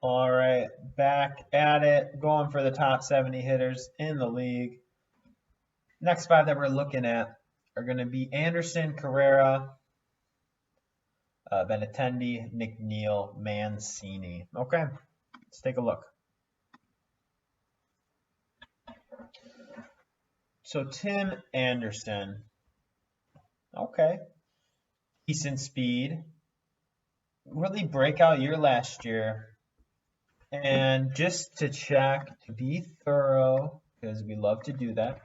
All right, back at it, going for the top 70 hitters in the league. Next five that we're looking at are going to be Anderson, Carrera, Benintendi, McNeil, Mancini. Okay, let's take a look. So Tim Anderson, okay, decent speed, really breakout year last year. And just to check, to be thorough, because we love to do that,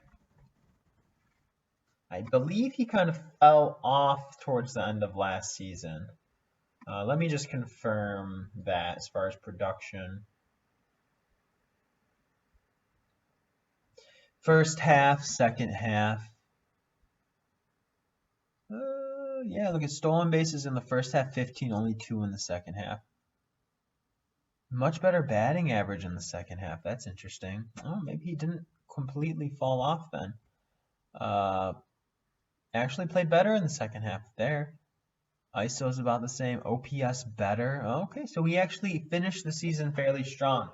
I believe he kind of fell off towards the end of last season. Let me just confirm that as far as production. First half, second half. Yeah, look at stolen bases in the first half, 15, only 2 in the second half. Much better batting average in the second half. That's interesting. Oh, maybe he didn't completely fall off then. Actually played better in the second half there. ISO is about the same. OPS better. Okay, so he actually finished the season fairly strong.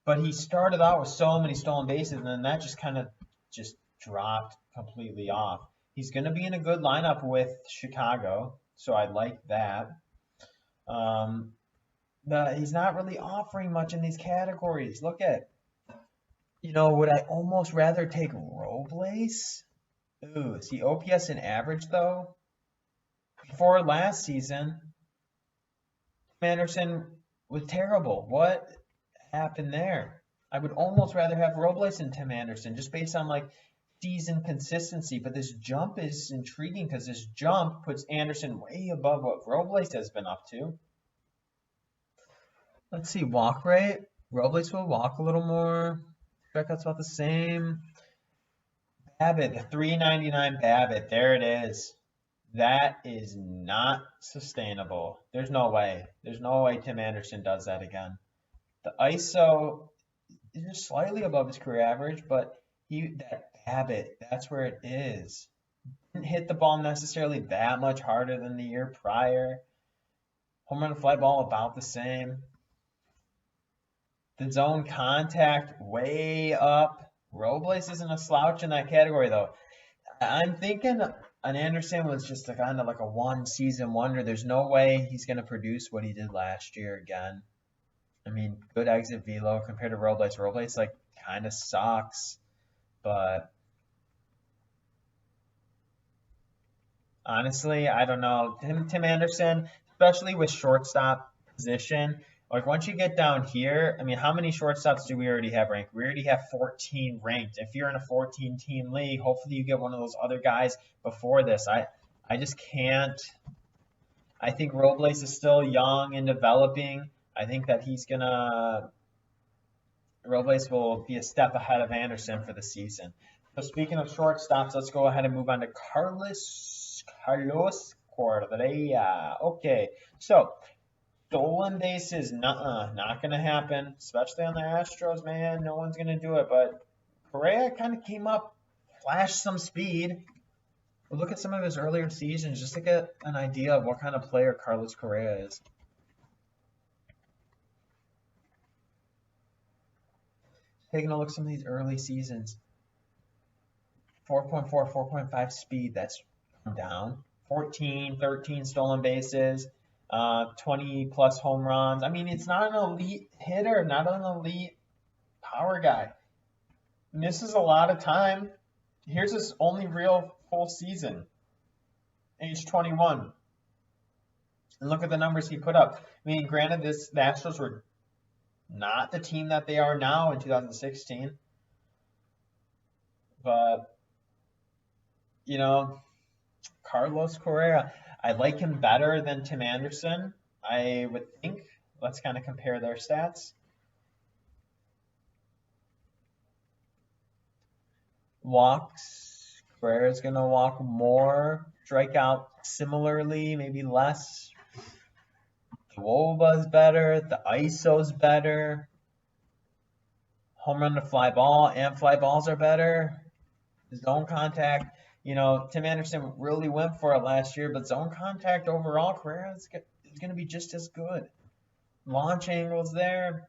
But he started out with so many stolen bases, and then that just kind of just dropped completely off. He's going to be in a good lineup with Chicago, so I like that. He's not really offering much in these categories. Look at, would I almost rather take Robles? Ooh, see OPS and average though? Before last season, Anderson was terrible. What happened there? I would almost rather have Robles than Tim Anderson just based on like season consistency. But this jump is intriguing because this jump puts Anderson way above what Robles has been up to. Let's see, walk rate. Robles will walk a little more. Strikeouts about the same. Babbitt, 399 Babbitt. There it is. That is not sustainable. There's no way. There's no way Tim Anderson does that again. The ISO is just slightly above his career average, but that Babbitt, that's where it is. Didn't hit the ball necessarily that much harder than the year prior. Home run to fly ball about the same. The zone contact way up. Robles isn't a slouch in that category though. I'm thinking an Anderson was just a kind of like a one season wonder. There's no way he's going to produce what he did last year again. I mean, good exit velo compared to Robles. Robles like kind of sucks, but honestly, I don't know. Tim Anderson, especially with shortstop position, like once you get down here, I mean, how many shortstops do we already have ranked? We already have 14 ranked. If you're in a 14-team league, hopefully you get one of those other guys before this. I just can't. I think Robles is still young and developing. I think that Robles will be a step ahead of Anderson for the season. So speaking of shortstops, let's go ahead and move on to Carlos Correa. Okay, so stolen bases, not going to happen, especially on the Astros, man. No one's going to do it, but Correa kind of came up, flashed some speed. We'll look at some of his earlier seasons just to get an idea of what kind of player Carlos Correa is. Taking a look at some of these early seasons. 4.4, 4.5 speed, that's down. 14, 13 stolen bases. 20 plus home runs. I mean, it's not an elite hitter, not an elite power guy. Misses a lot of time. Here's his only real full season, age 21. And look at the numbers he put up. I mean, granted, the Astros were not the team that they are now in 2016. But, Carlos Correa, I like him better than Tim Anderson, I would think. Let's kind of compare their stats. Walks, Correa's going to walk more. Strikeout similarly, maybe less. The WOBA's better. The ISO's better. Home run to fly ball and fly balls are better. Zone contact. Tim Anderson really went for it last year, but zone contact overall, Correa is going to be just as good. launch angles there.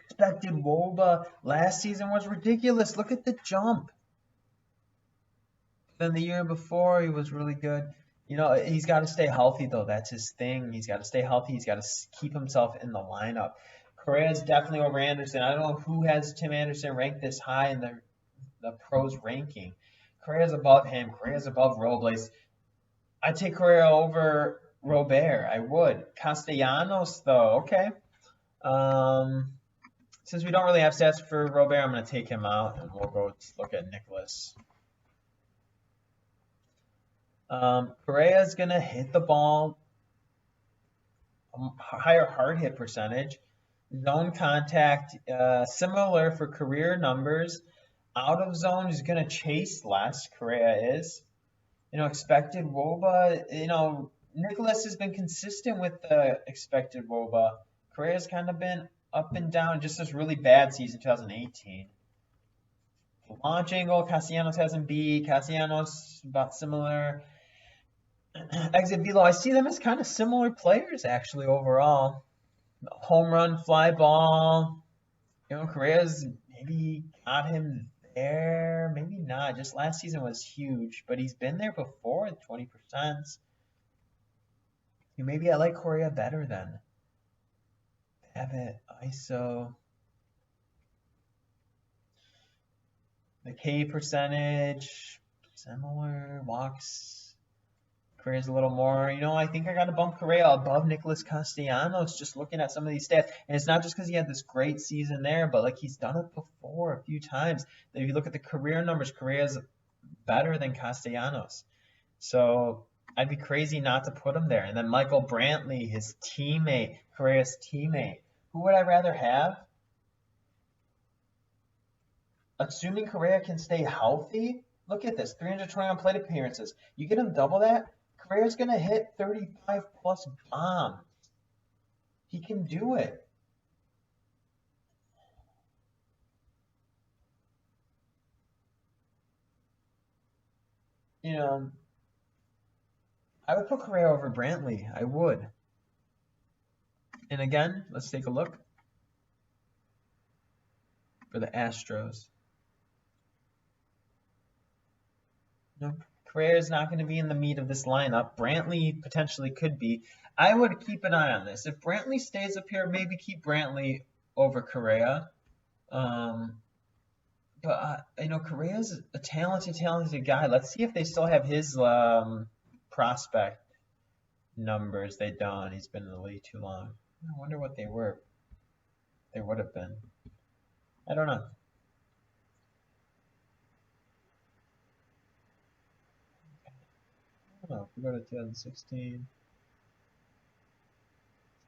Expected WOBA last season was ridiculous. Look at the jump. Then the year before, he was really good. You know, he's got to stay healthy, though. That's his thing. He's got to stay healthy. He's got to keep himself in the lineup. Correa's definitely over Anderson. I don't know who has Tim Anderson ranked this high in the pros ranking. Correa's above him. Correa's above Robles. I'd take Correa over Robert. I would. Castellanos, though, okay. Since we don't really have stats for Robert, I'm going to take him out, and we'll go look at Nicholas. Correa's going to hit the ball, higher hard hit percentage. Zone contact, similar for career numbers. Out of zone is going to chase less, Correa is. You know, expected WOBA, you know, Nicholas has been consistent with the expected WOBA. Correa's kind of been up and down, just this really bad season, 2018. Launch angle, Castellanos hasn't beat. Castellanos, about similar. Exit velo, I see them as kind of similar players, actually, overall. Home run, fly ball. You know, Correa's maybe got him there, maybe not. Just last season was huge, but he's been there before at 20%. Maybe I like Correa better then. Babbitt, ISO. The K percentage, similar. Walks. Correa's a little more, you know, I think I got to bump Correa above Nicholas Castellanos just looking at some of these stats. And it's not just because he had this great season there, but like he's done it before a few times. If you look at the career numbers, Correa's better than Castellanos. So I'd be crazy not to put him there. And then Michael Brantley, his teammate, Correa's teammate. Who would I rather have? Assuming Correa can stay healthy, look at this, 321 plate appearances. You get him double that, Correa's going to hit 35 plus bombs. He can do it. You know, I would put Correa over Brantley. I would. And again, let's take a look for the Astros. No, Correa is not going to be in the meat of this lineup. Brantley potentially could be. I would keep an eye on this. If Brantley stays up here, maybe keep Brantley over Correa. But you know, Correa's a talented guy. Let's see if they still have his prospect numbers. They don't. He's been in the league too long. I wonder what they were. They would have been. I don't know. I don't know. If we go to 2016,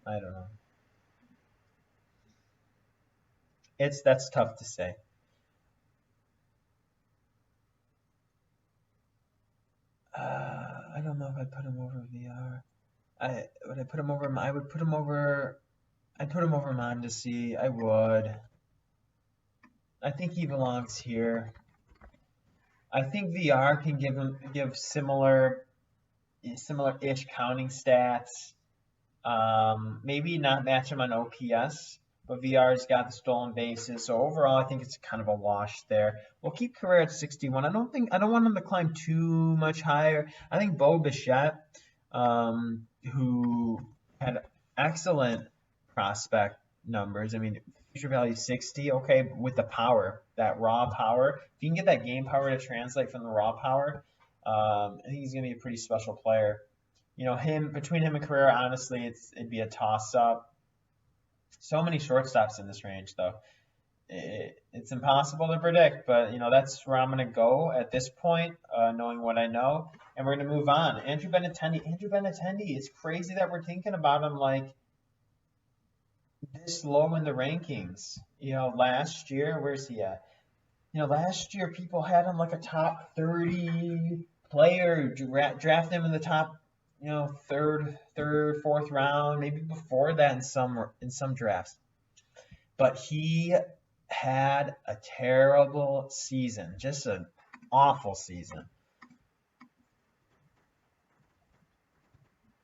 I don't know. That's tough to say. I don't know if I'd put him over VR. Would I put him over? I would put him over. I'd put him over Mondesi. I would. I think he belongs here. I think VR can give similar-ish counting stats. Maybe not match him on OPS, but VR's got the stolen bases. So overall, I think it's kind of a wash there. We'll keep Correa at 61. I don't want him to climb too much higher. I think Bo Bichette, who had excellent prospect numbers. I mean, future value 60, okay, with the power, that raw power. If you can get that game power to translate from the raw power, I think he's going to be a pretty special player. You know, between him and Carrera, honestly, it'd be a toss-up. So many shortstops in this range, though. It's impossible to predict, but, you know, that's where I'm going to go at this point, knowing what I know. And we're going to move on. Andrew Benintendi, it's crazy that we're thinking about him like this low in the rankings. You know, last year, where's he at? You know, last year people had him like a top 30 player, draft him in the top, you know, third, fourth round, maybe before that in some drafts. But he had a terrible season, just an awful season.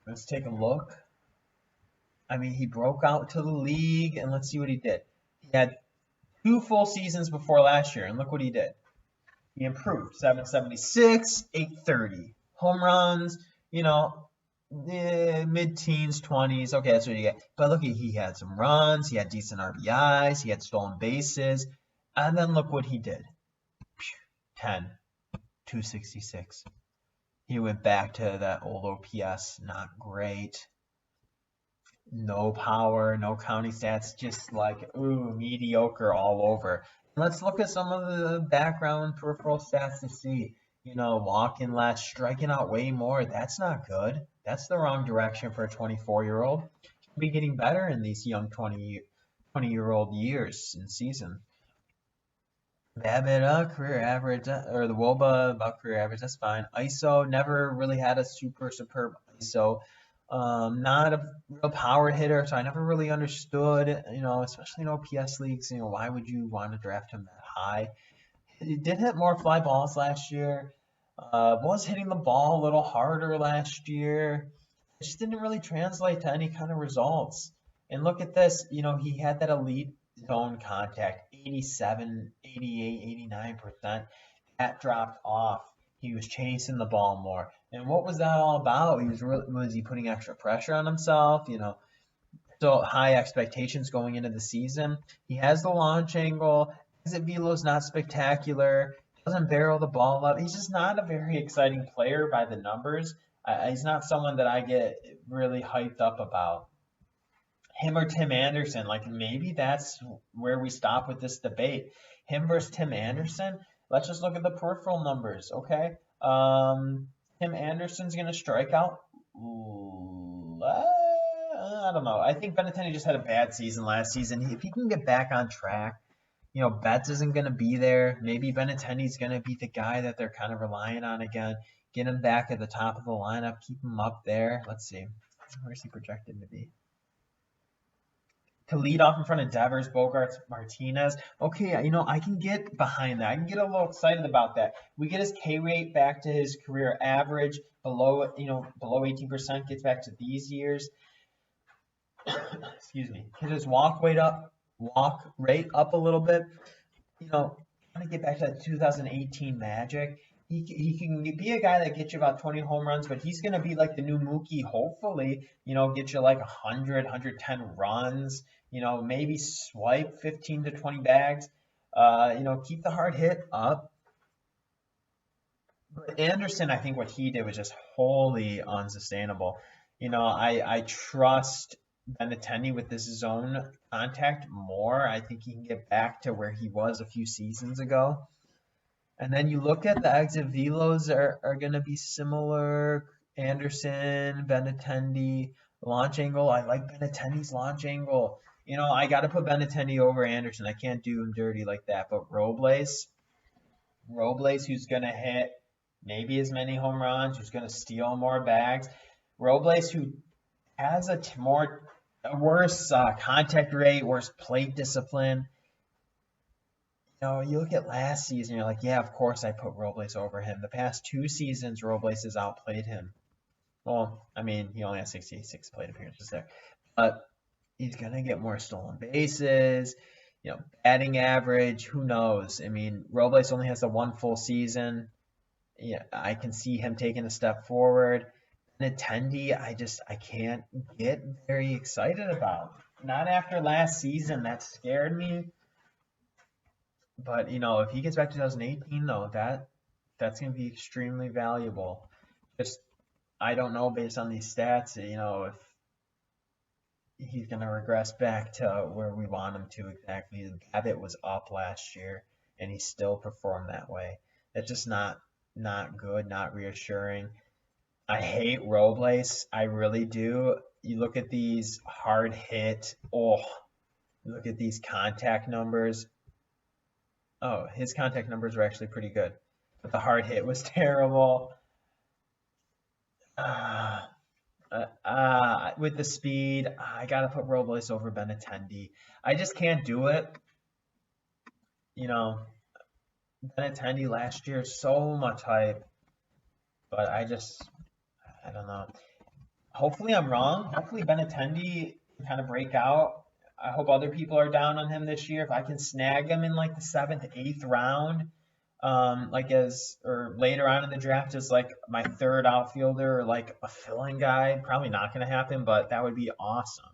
Let's take a look. I mean, he broke out to the league, and let's see what he did. He had 2 full seasons before last year, and look what he did. He improved 776, 830. Home runs, mid-teens, 20s. Okay, that's what you get. But look, he had some runs, he had decent RBIs, he had stolen bases, and then look what he did. 10, 266. He went back to that old OPS, not great. No power, no counting stats, just like, ooh, mediocre all over. Let's look at some of the background peripheral stats to see. Walking less, striking out way more. That's not good. That's the wrong direction for a 24-year-old. Should be getting better in these young 20-year-old years and season. BABIP, career average, or the WOBA about career average, that's fine. ISO, never really had a super superb ISO. Not a real power hitter, so I never really understood, especially in OPS leagues, why would you want to draft him that high? He did hit more fly balls last year. Was hitting the ball a little harder last year. It just didn't really translate to any kind of results. And look at this, he had that elite zone contact, 87, 88, 89%. That dropped off. He was chasing the ball more. And what was that all about? Was he putting extra pressure on himself? So high expectations going into the season. He has the launch angle. Exit velo's not spectacular. Doesn't barrel the ball up. He's just not a very exciting player by the numbers. He's not someone that I get really hyped up about. Him or Tim Anderson, like maybe that's where we stop with this debate. Him versus Tim Anderson. Let's just look at the peripheral numbers, okay? Tim Anderson's gonna strike out. I don't know. I think Benintendi just had a bad season last season. If he can get back on track, Betts isn't gonna be there. Maybe Benintendi's gonna be the guy that they're kind of relying on again. Get him back at the top of the lineup, keep him up there. Let's see. Where's he projected to be? To lead off in front of Devers, Bogarts, Martinez. Okay, I can get behind that. I can get a little excited about that. We get his K rate back to his career average, below 18%, gets back to these years. Excuse me. Get his walk rate up a little bit. Trying to get back to that 2018 magic. He can be a guy that gets you about 20 home runs, but he's going to be like the new Mookie, hopefully, get you like 100, 110 runs, maybe swipe 15 to 20 bags, keep the hard hit up. But Anderson, I think what he did was just wholly unsustainable. I trust Benintendi with this zone contact more. I think he can get back to where he was a few seasons ago. And then you look at the exit velos are going to be similar. Anderson, Benintendi, launch angle. I like Benintendi's launch angle. I got to put Benintendi over Anderson. I can't do him dirty like that. But Robles, who's going to hit maybe as many home runs, who's going to steal more bags. Robles, who has a worse contact rate, worse plate discipline. You look at last season, you're like, yeah, of course I put Robles over him. The past 2 seasons, Robles has outplayed him. Well, I mean, he only has 66 plate appearances there. But he's going to get more stolen bases, batting average, who knows? I mean, Robles only has the 1 full season. Yeah, I can see him taking a step forward. Benintendi, I can't get very excited about. Not after last season, that scared me. But, if he gets back to 2018, though, that's going to be extremely valuable. Just, I don't know based on these stats, if he's going to regress back to where we want him to exactly. The BABIP was up last year, and he still performed that way. That's just not good, not reassuring. I hate Robles. I really do. You look at these hard hit. Look at these contact numbers. Oh, his contact numbers were actually pretty good, but the hard hit was terrible. With the speed, I gotta put Robles over Benintendi. I just can't do it. Benintendi last year, so much hype, but I don't know. Hopefully I'm wrong. Hopefully Benintendi kind of break out. I hope other people are down on him this year. If I can snag him in like the 7th, 8th round, or later on in the draft as like my third outfielder or like a fill-in guy, probably not going to happen, but that would be awesome.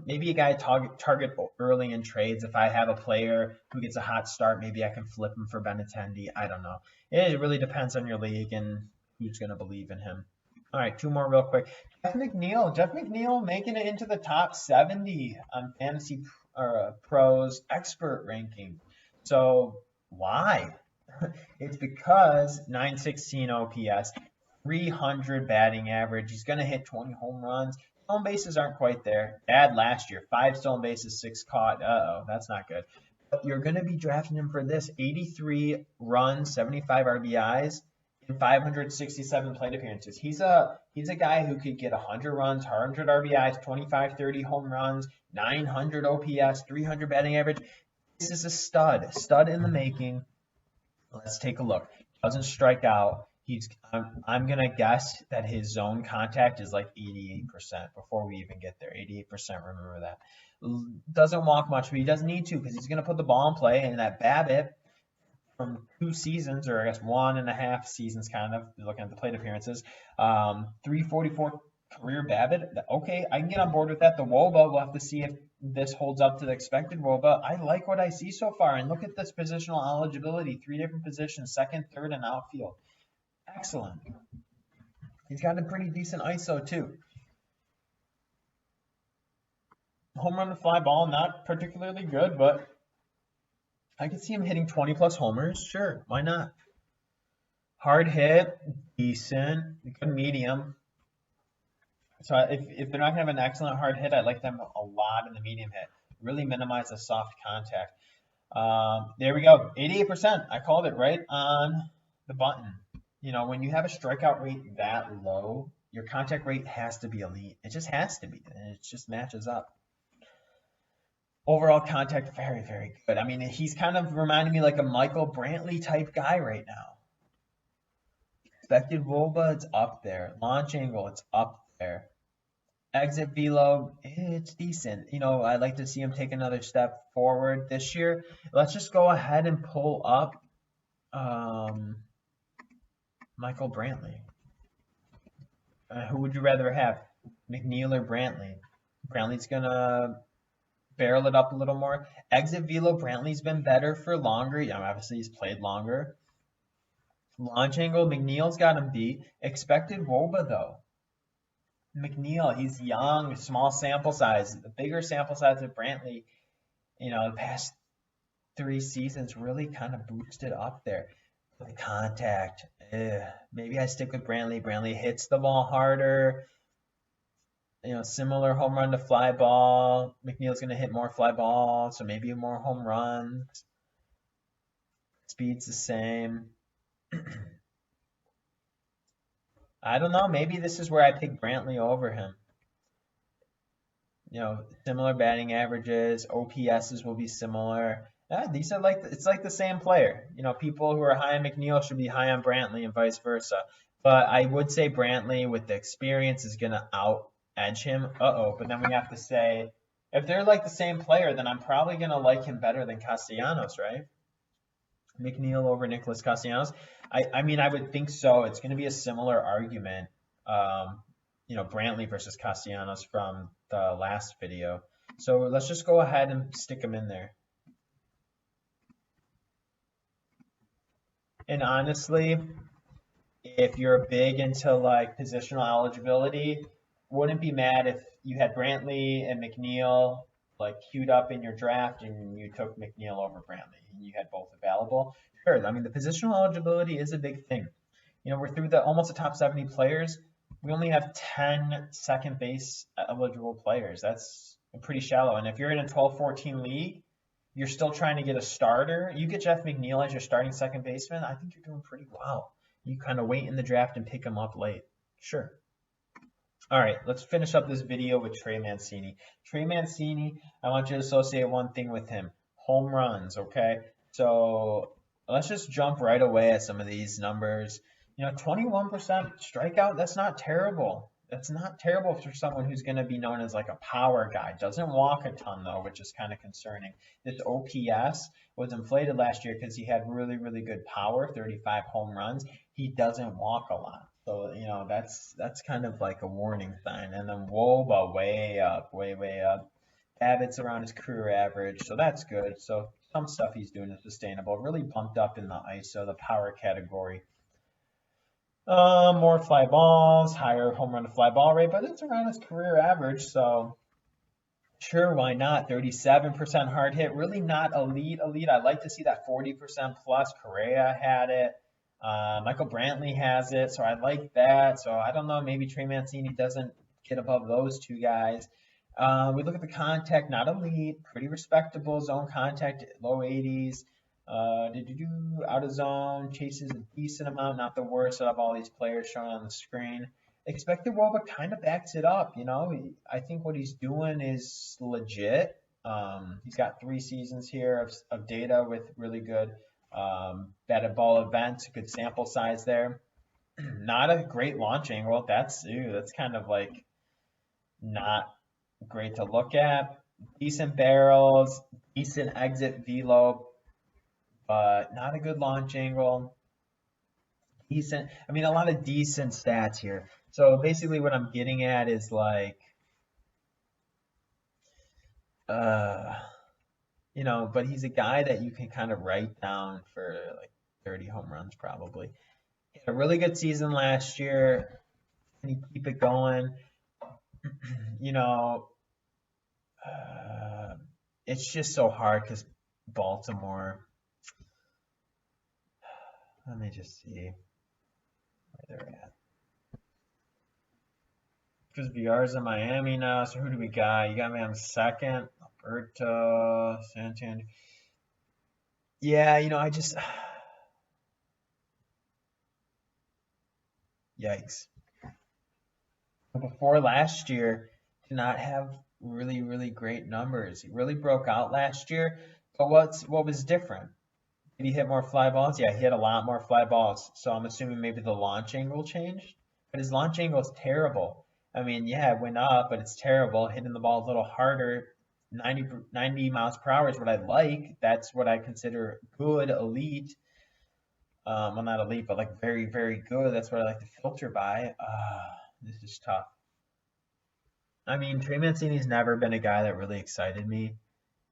Maybe a guy target early in trades. If I have a player who gets a hot start, maybe I can flip him for Benintendi. I don't know. It really depends on your league and who's going to believe in him. All right, 2 more real quick. Jeff McNeil making it into the top 70 on Fantasy Pros expert ranking. So why? It's because 916 OPS, 300 batting average. He's going to hit 20 home runs. Stolen bases aren't quite there. Bad last year. 5 stolen bases, 6 caught. Uh-oh, that's not good. But you're going to be drafting him for this. 83 runs, 75 RBIs, and 567 plate appearances. He's a guy who could get 100 runs, 100 RBIs, 25, 30 home runs, 900 OPS, 300 batting average. This is a stud in the making. Let's take a look. Doesn't strike out. I'm gonna guess that his zone contact is like 88% before we even get there. 88%, remember that. Doesn't walk much, but he doesn't need to because he's gonna put the ball in play. And that BABIP from 2 seasons, or I guess 1.5 seasons, kind of looking at the plate appearances, 344 career BABIP. Okay, I can get on board with that. The WOBA, we'll have to see if this holds up to the expected WOBA. I like what I see so far, and look at this positional eligibility: 3 different positions, second, third, and outfield. Excellent. He's got a pretty decent ISO too. Home run to fly ball, not particularly good, but I could see him hitting 20 plus homers. Sure, why not? Hard hit, decent, good medium. So if they're not going to have an excellent hard hit, I like them a lot in the medium hit. Really minimize the soft contact. There we go, 88%. I called it right on the button. You know, when you have a strikeout rate that low, your contact rate has to be elite. It just has to be, and it just matches up. Overall contact, very, very good. I mean, he's kind of reminding me like a Michael Brantley type guy right now. Expected WOBA, it's up there. Launch angle, it's up there. Exit velo, it's decent. You know, I'd like to see him take another step forward this year. Let's just go ahead and pull up Michael Brantley. Who would you rather have, McNeil or Brantley? Brantley's going to barrel it up a little more. Exit velo, Brantley's been better for longer. Yeah, obviously, he's played longer. Launch angle, McNeil's got him beat. Expected WOBA, though. McNeil, he's young, small sample size. The bigger sample size of Brantley, you know, the past 3 seasons really kind of boosted up there. The contact, maybe I stick with Brantley. Brantley hits the ball harder. You know, similar home run to fly ball. McNeil's going to hit more fly ball, so maybe more home runs. Speed's the same. I don't know. Maybe this is where I pick Brantley over him. You know, similar batting averages. OPSs will be similar. These are like, it's like the same player. You know, people who are high on McNeil should be high on Brantley and vice versa. But I would say Brantley with the experience is going to out-edge him. But then we have to say, if they're like the same player, then I'm probably going to like him better than Castellanos, right? McNeil over Nicholas Castellanos. I mean, I would think so. It's going to be a similar argument, you know, Brantley versus Castellanos from the last video. So let's just go ahead and stick him in there. And honestly, if you're big into like positional eligibility, wouldn't be mad if you had Brantley and McNeil like queued up in your draft and you took McNeil over Brantley and you had both available. Sure, I mean, the positional eligibility is a big thing. You know, we're through almost the top 70 players. We only have 10 second base eligible players. That's pretty shallow. And if you're in a 12-14 league, you're still trying to get a starter. You get Jeff McNeil as your starting second baseman, I think you're doing pretty well. You kind of wait in the draft and pick him up late. Sure. All right, let's finish up this video with Trey Mancini. Trey Mancini, I want you to associate one thing with him: home runs, okay? So let's just jump right away at some of these numbers. You know, 21% strikeout, that's not terrible. That's not terrible for someone who's going to be known as like a power guy. Doesn't walk a ton though, which is kind of concerning. This OPS was inflated last year because he had really, really good power, 35 home runs. He doesn't walk a lot. So, that's kind of like a warning sign. And then Woba way up, way up. Abbott's around his career average, so that's good. So some stuff he's doing is sustainable. Really bumped up in the ISO, the power category. More fly balls, higher home run to fly ball rate, but it's around his career average, so sure, why not? 37% hard hit, really not elite. I'd like to see that 40% plus. Correa had it. Michael Brantley has it, so I like that. So I don't know, maybe Trey Mancini doesn't get above those two guys. We look at the contact, not elite, pretty respectable zone contact, low 80s. Out of zone, chases a decent amount, not the worst out of all these players shown on the screen. Expected WOBA kind of backs it up, I think what he's doing is legit. He's got 3 seasons here of data with really good batted ball events, good sample size there. Not a great launch angle. That's kind of like not great to look at. Decent barrels, decent exit velo, but not a good launch angle. Decent, a lot of decent stats here. So basically what I'm getting at is like, but he's a guy that you can kind of write down for like 30 home runs probably. He had a really good season last year. Can he keep it going? It's just so hard because Baltimore. Let me just see where they're at. Because VR's in Miami now, so who do we got? You got me on second. Alberto, Santander. Yeah, I just... Yikes. Before last year, did not have really, really great numbers. He really broke out last year. But what was different? Did he hit more fly balls? Yeah, he hit a lot more fly balls. So I'm assuming maybe the launch angle changed. But his launch angle is terrible. Yeah, it went up, but it's terrible. Hitting the ball a little harder. 90 miles per hour is what I like. That's what I consider good, elite. Well, not elite, but like very, very good. That's what I like to filter by. This is tough. Trey Mancini's never been a guy that really excited me.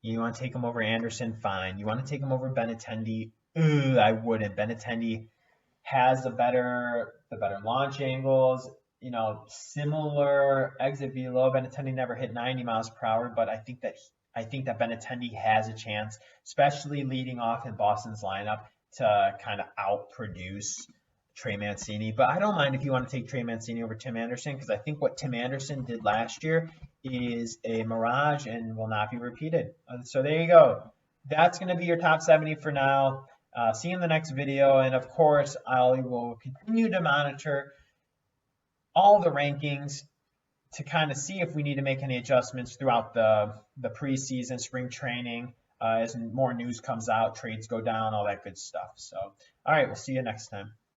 You want to take him over Anderson, fine. You want to take him over Benintendi? I wouldn't. Benintendi has the better launch angles, similar exit velo. Benintendi never hit 90 miles per hour, but I think that Benintendi has a chance, especially leading off in Boston's lineup, to kind of outproduce Trey Mancini. But I don't mind if you want to take Trey Mancini over Tim Anderson, because I think what Tim Anderson did last year is a mirage and will not be repeated. So there you go. That's going to be your top 70 for now. See you in the next video. And of course, I will continue to monitor all the rankings to kind of see if we need to make any adjustments throughout the preseason, spring training, as more news comes out, trades go down, all that good stuff. So, all right, we'll see you next time.